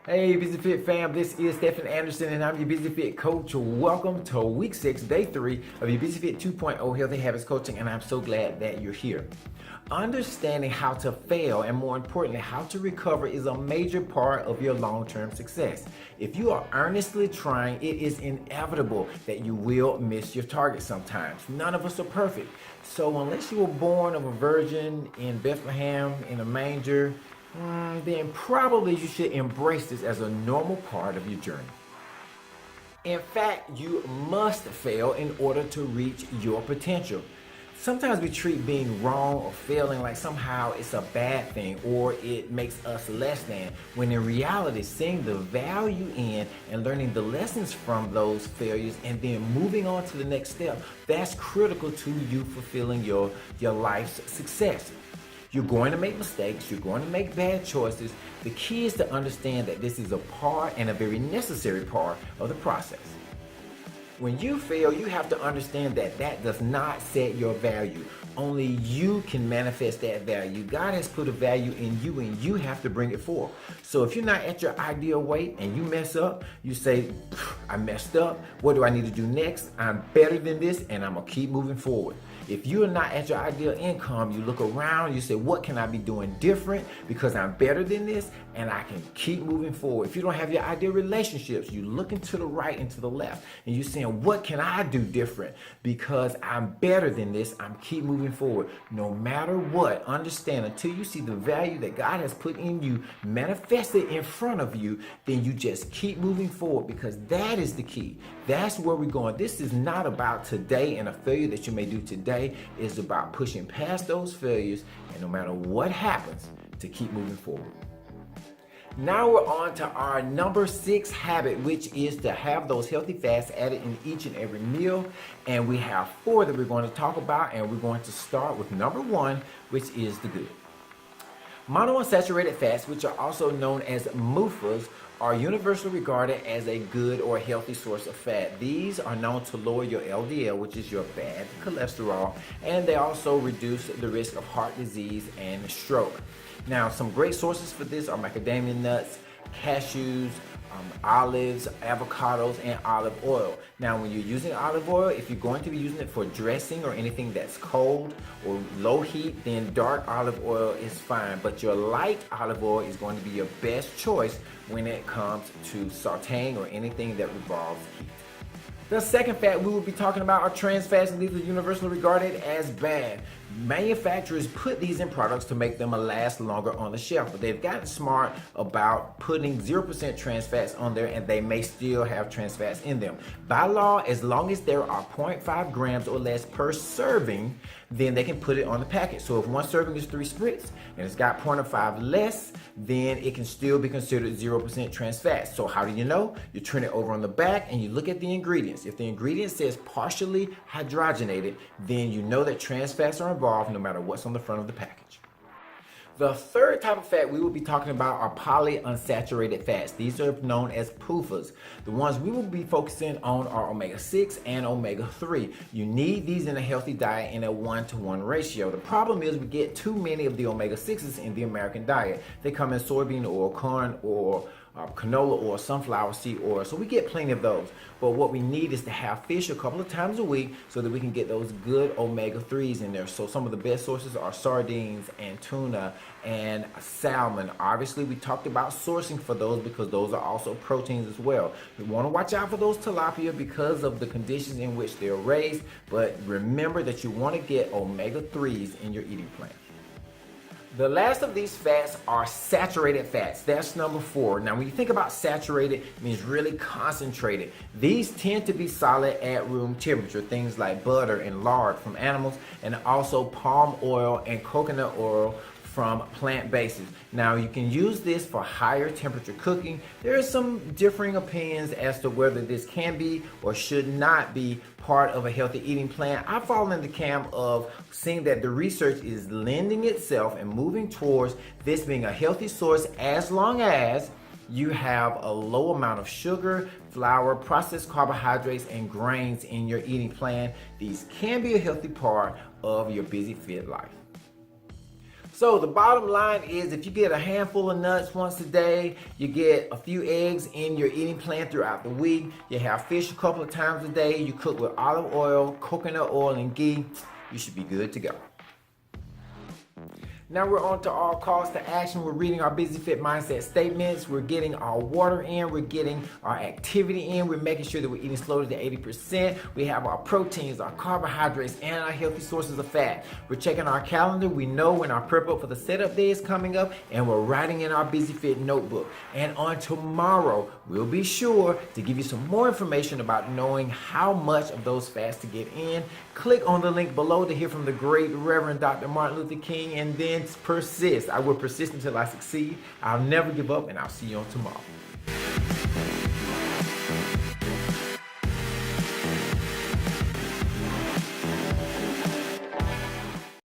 Hey, Busy Fit fam, this is Stephen Anderson and I'm your Busy Fit coach. Welcome to week 6, day 3 of your Busy Fit 2.0 Healthy Habits Coaching, and I'm so glad that you're here. Understanding how to fail and, more importantly, how to recover is a major part of your long-term success. If you are earnestly trying, it is inevitable that you will miss your target sometimes. None of us are perfect. So unless you were born of a virgin in Bethlehem in a manger, then probably you should embrace this as a normal part of your journey. In fact, you must fail in order to reach your potential. Sometimes we treat being wrong or failing like somehow it's a bad thing or it makes us less than, when in reality, seeing the value in and learning the lessons from those failures and then moving on to the next step, that's critical to you fulfilling your life's success. You're going to make mistakes, you're going to make bad choices. The key is to understand that this is a part and a very necessary part of the process. When you fail, you have to understand that that does not set your value. Only you can manifest that value. God has put a value in you and you have to bring it forth. So if you're not at your ideal weight and you mess up, you say, I messed up. What do I need to do next? I'm better than this and I'm going to keep moving forward. If you're not at your ideal income, you look around, you say, what can I be doing different because I'm better than this and I can keep moving forward. If you don't have your ideal relationships, you looking to the right and to the left and you're saying, what can I do different because I'm better than this, I'm keep moving forward. No matter what, understand, until you see the value that God has put in you manifested in front of you, then you just keep moving forward, because that is the key. That's where we're going. This is not about today and a failure that you may do today. It's about pushing past those failures and no matter what happens, to keep moving forward. Now we're on to our number 6 habit, which is to have those healthy fats added in each and every meal. And we have 4 that we're going to talk about, and we're going to start with number 1, which is the good. Monounsaturated fats, which are also known as MUFAs, are universally regarded as a good or healthy source of fat. These are known to lower your LDL, which is your bad cholesterol, and they also reduce the risk of heart disease and stroke. Now, some great sources for this are macadamia nuts, cashews, olives, avocados, and olive oil. Now, when you're using olive oil, if you're going to be using it for dressing or anything that's cold or low heat, then dark olive oil is fine. But your light olive oil is going to be your best choice when it comes to sauteing or anything that revolves heat. The second fat we will be talking about are trans fats, and these are universally regarded as bad. Manufacturers put these in products to make them last longer on the shelf, but they've gotten smart about putting 0% trans fats on there, and they may still have trans fats in them. By law, as long as there are 0.5 grams or less per serving, then they can put it on the package. So if one serving is 3 spritz and it's got 0.5 less, then it can still be considered 0% trans fats. So how do you know? You turn it over on the back and you look at the ingredients. If the ingredient says partially hydrogenated, then you know that trans fats are involved no matter what's on the front of the package. The third type of fat we will be talking about are polyunsaturated fats. These are known as PUFAs. The ones we will be focusing on are omega-6 and omega-3. You need these in a healthy diet in a 1-to-1 ratio. The problem is we get too many of the omega-6s in the American diet. They come in soybean oil, corn oil, canola oil, sunflower seed oil, so we get plenty of those. But what we need is to have fish a couple of times a week so that we can get those good omega-3s in there. So some of the best sources are sardines and tuna and salmon. Obviously, we talked about sourcing for those because those are also proteins as well. We want to watch out for those tilapia because of the conditions in which they're raised, but remember that you want to get omega-3s in your eating plan. The last of these fats are saturated fats. That's number 4. Now, when you think about saturated, it means really concentrated. These tend to be solid at room temperature, things like butter and lard from animals, and also palm oil and coconut oil from plant bases. Now, you can use this for higher temperature cooking. There are some differing opinions as to whether this can be or should not be part of a healthy eating plan. I fall in the camp of seeing that the research is lending itself and moving towards this being a healthy source as long as you have a low amount of sugar, flour, processed carbohydrates, and grains in your eating plan. These can be a healthy part of your busy fit life. So the bottom line is, if you get a handful of nuts once a day, you get a few eggs in your eating plan throughout the week, you have fish a couple of times a day, you cook with olive oil, coconut oil, and ghee, you should be good to go. Now we're on to our calls to action. We're reading our Busy Fit Mindset statements. We're getting our water in. We're getting our activity in. We're making sure that we're eating slowly to 80%. We have our proteins, our carbohydrates, and our healthy sources of fat. We're checking our calendar. We know when our prep up for the setup day is coming up, and we're writing in our Busy Fit notebook. And on tomorrow, we'll be sure to give you some more information about knowing how much of those fats to get in. Click on the link below to hear from the great Reverend Dr. Martin Luther King, and then persist. I will persist until I succeed. I'll never give up, and I'll see you on tomorrow.